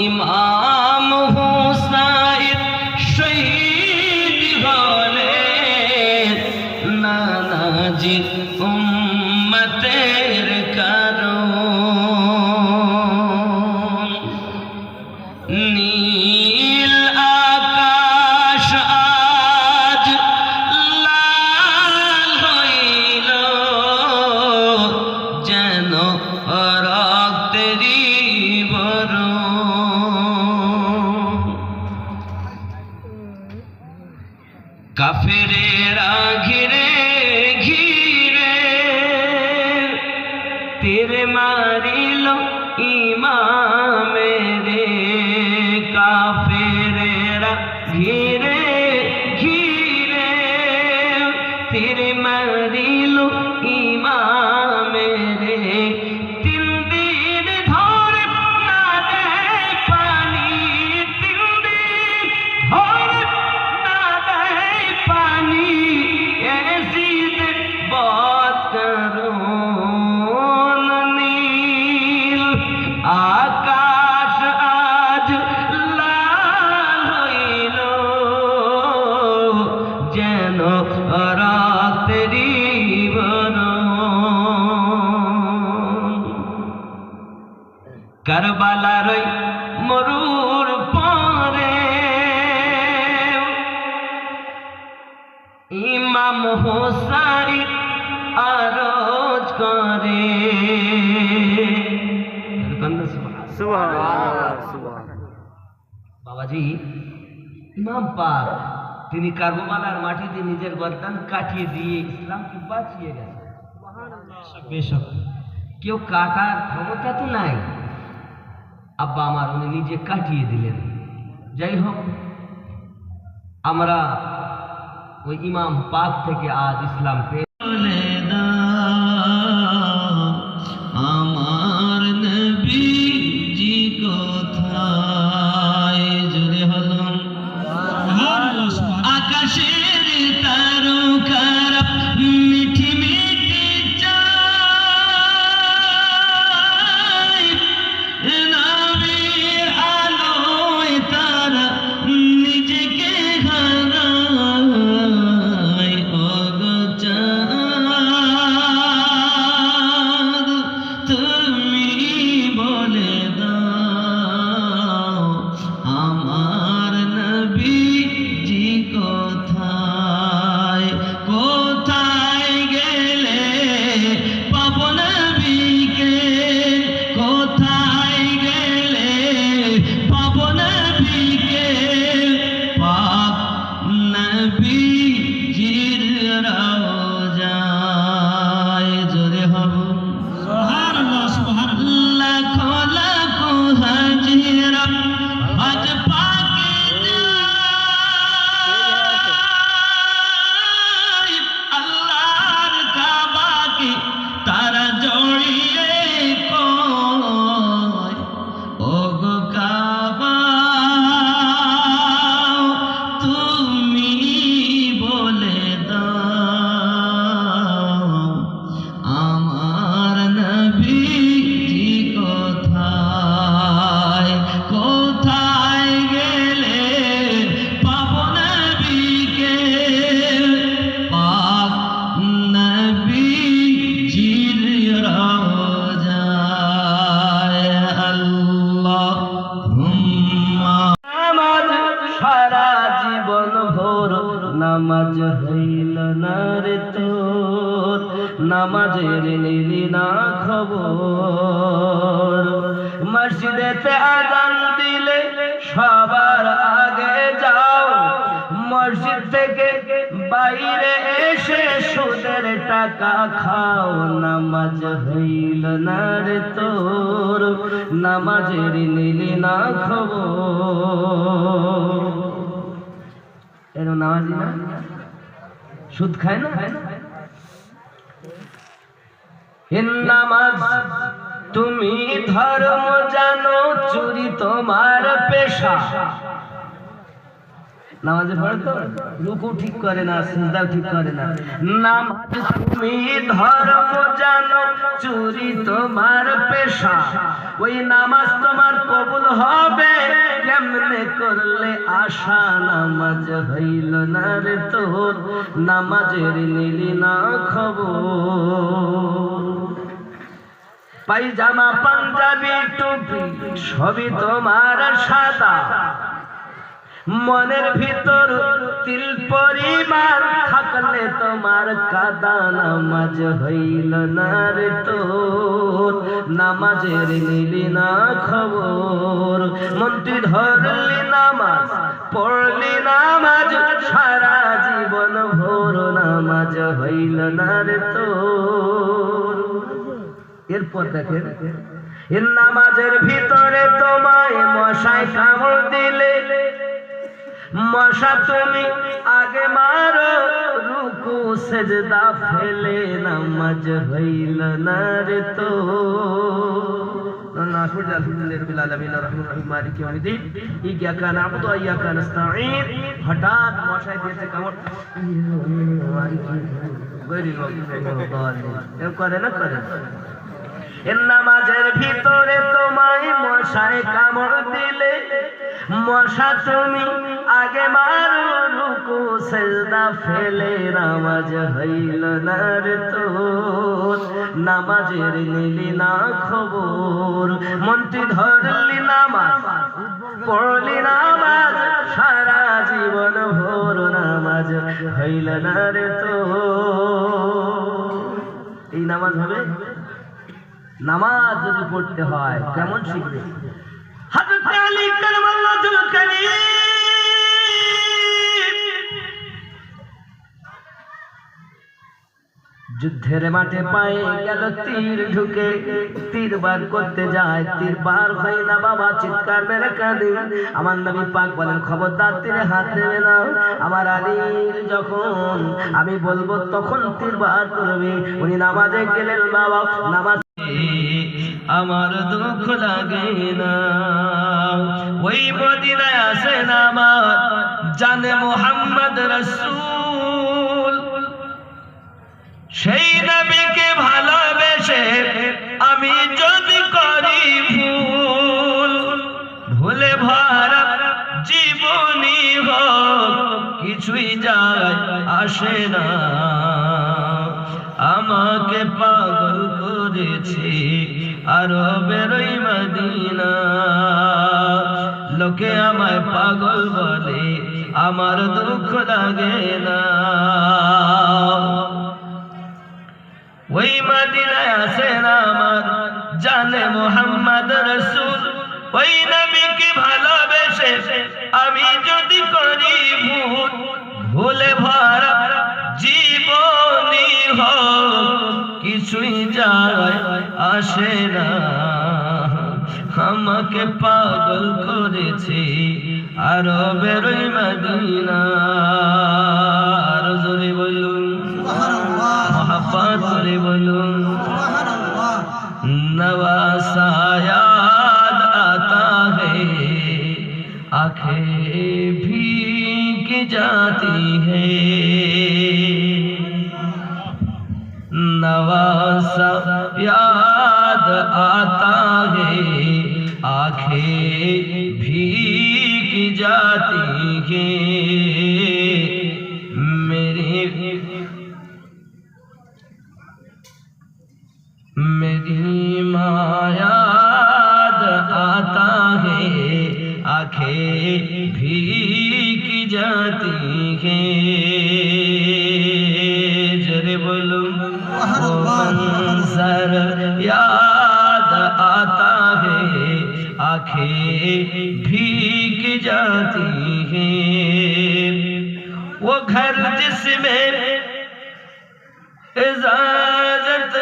ইমাম হুসাইন শহীদ হলেন নানাজি উম্মতের কারণ। নীল আকাশ আজ লাল হইল যেন রক্তেরই বরণ। কাফেরেরা ঘিরে ঘিরে তীর মারিল ইমামেরে। কাফেরেরা ঘিরে ঘিরে তীর মারিল ইমামেরে। 3 দিন ধরে না দেয় পানি, 3 দিন ধরে না দেয় পানি। এজিদ বদরুন নীল আকাশ আজ লাল হইল যেন রাতেরই বরণ। কারবালার মরুর পরে ইমাম হুসাইন আরজ করে। বাবাজি ইমাম পাক তিনি কারবালার মাটিতে নিজের গর্দান কাটিয়ে দিয়ে ইসলামকে বাঁচিয়ে গেছেন। বেশক কেউ কাটার ক্ষমতা তো নাই, আব্বা আমার উনি নিজে কাটিয়ে দিলেন। যাই হোক, আমরা ওই ইমাম পাক থেকে আজ ইসলাম পেয়ে আমার নবীজি কোথায় জুড়ে হলো আকাশের তারকারা মিঠি মিঠি চায়। নবীর আলোয় তারা নিজেকে হারায়। ওগো চাঁদ তুমি বলে দাও আমার নবীজি কোথায়। কোথায় গেলে পাবো নবীকে, কোথায় গেলে পাবো নবীকে। পাক নবীজির রওজায় জোরে হব সুবহানাল্লাহ সুবহানাল্লাহ। লাখো লাখো হাজিরা আজ পাকে যায়। আল্লাহর কাবাকে তারা জড়িয়ে কয় ওগো কাবা তুমি বলে দাও আমার নবীজি কোথায়। কোথায় গেলে পাবো নবীকে। পাক নবীজির রওজায় আল্লাহুম্মা। নামাজ সারা জীবন ভোর নামাজ হইল না রে তোর। নামাজের নিলি না খবর। মসজিদেতে আজান দিলে সবার আগে যাও। মসজিদ থেকে বাইরে এসে সুদের টাকা খাও। নামাজ হইল না রে তোর। নামাজের নিলি না খবর। এর নামাজি না সুদ খায় না। নামাজ তুমি ধর্ম জানো, চুরি তোমার পেশা। নামাজে পড়ে তো রুকু ঠিক করে না, সিজদাও ঠিক করে না। নামাজ তুমি ধর্ম জানো, চুরি তোমার পেশা, ওই নামাজ তোমার কবুল হবে কেমনে করলে আশা। নামাজ হইল না রে তোর, নামাজের নিলি না খবর। পায়জামা পাঞ্জাবি টুপি সবই তোমার সাদা, মনের ভিতর তিল পরিমাণ থাকলে তোমার কাদা। নামাজ হইল না রে তোর, নামাজের নিলি না খবর। মন্ত্রী ধরলি নামাজ, পড়লি নামাজ, সারা জীবন ভোর নামাজ হইল না রে তোর। এরপর দেখেন, এর নামাজের ভিতরে তোমায় মশায় কামড় দিলে, মশা তুমি আগে মারো, রুকু সেজদা ফেলে নামাজ হইল না রে তোর। হঠাৎ মশায় দিয়েছে কামড়, করে না করে। নামাজের ভিতরে তোমায় মশায় কামড় দিলে, মশা তুমি আগে মারো, রুকু সেজদা ফেলে নামাজ হইল না রে তোর, নামাজের নিলি না খবর। মন্ত্রী ধরলি নামাজ, পড়লি নামাজ, সারা জীবন ভোর নামাজ হইল না রে তোর। এই নামাজ হবে? নামাজ যদি পড়তে হয় কেমন শিখবে? হযরত আলী কারামাল্লাহুল কারীম যুদ্ধের মাঠে পায়ে গেল তীর ঢুকে, তীর বার করতে যায়, তীর বার হয় না বাবা, চিৎকার মেরে কাঁদে। আমার নবী পাক বলেন, খবরদার তীরে হাত দেবে না, আমার আলীর যখন আমি বলবো তখন তীর বার করবে। উনি নামাজে গেলেন বাবা, নামাজ আমার দুঃখ লাগে না। ওই মদিনায় আসেন আমার জানে মুহাম্মদ রাসূল, সেই নবীকে ভালোবেসে আমি যদি করি ভুল, ভুলে ভরা জীবনী হোক কিছুই যায় আসে না। আমাকে পাগল করেছে আরবের ওই মদিনা, লোকে আমায় পাগল বলে আমার দুঃখ লাগে না। ওই মদিনায় আসেন আমার জানে মুহাম্মদ রাসূল, ওই নবীকে ভালোবেসে আমি যদি করি ভুল, ভুলে ভরা জীবনী হোক কিছুই যায় আসে না। আমাকে পাগল করেছে আরবের ওই মদিনা। আর জোরে বলুন মহব্বত করে বলুন। नवासा याद आता है, आंखें भीग जाती है। नवासा याद आता है, आंखें भीग जाती है। मेरी माँ याद आता है, आंखें भीग जाती हैं। जरे बोलो वो मंजर याद आता है, आंखें भीग जाती हैं। वो घर जिसमें इजाजत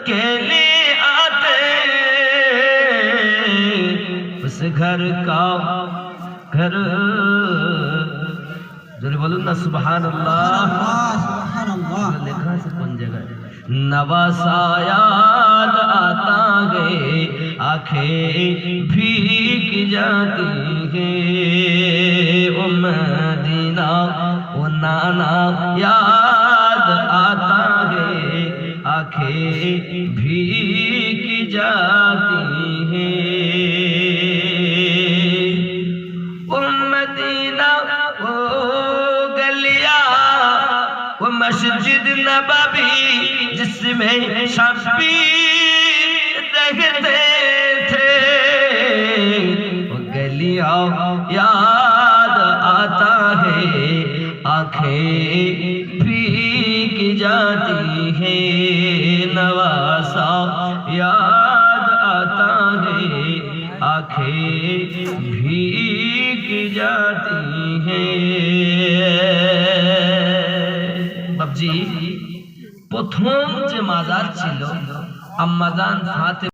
के लिए आते, उस घर का घर जरूर बोलूं ना सुभान अल्लाह। लिखा है कौन जगह? नवासा याद आता है, आंखें भीग जाती है। ओ मदीना मदीना वो नाना याद आता है, आंखें भीग जाती हैं। वो मदीना वो गलियां वो मस्जिद नबवी जिसमें शब्बीर रहते थे, वो गलियां याद आता है, आंखें भीग जाती हैं। नवासा याद आता है, आंखें भीग जाती हैं। বাবজি, প্রথম যে মাজার ছিল আম্মাজান ফাতেমা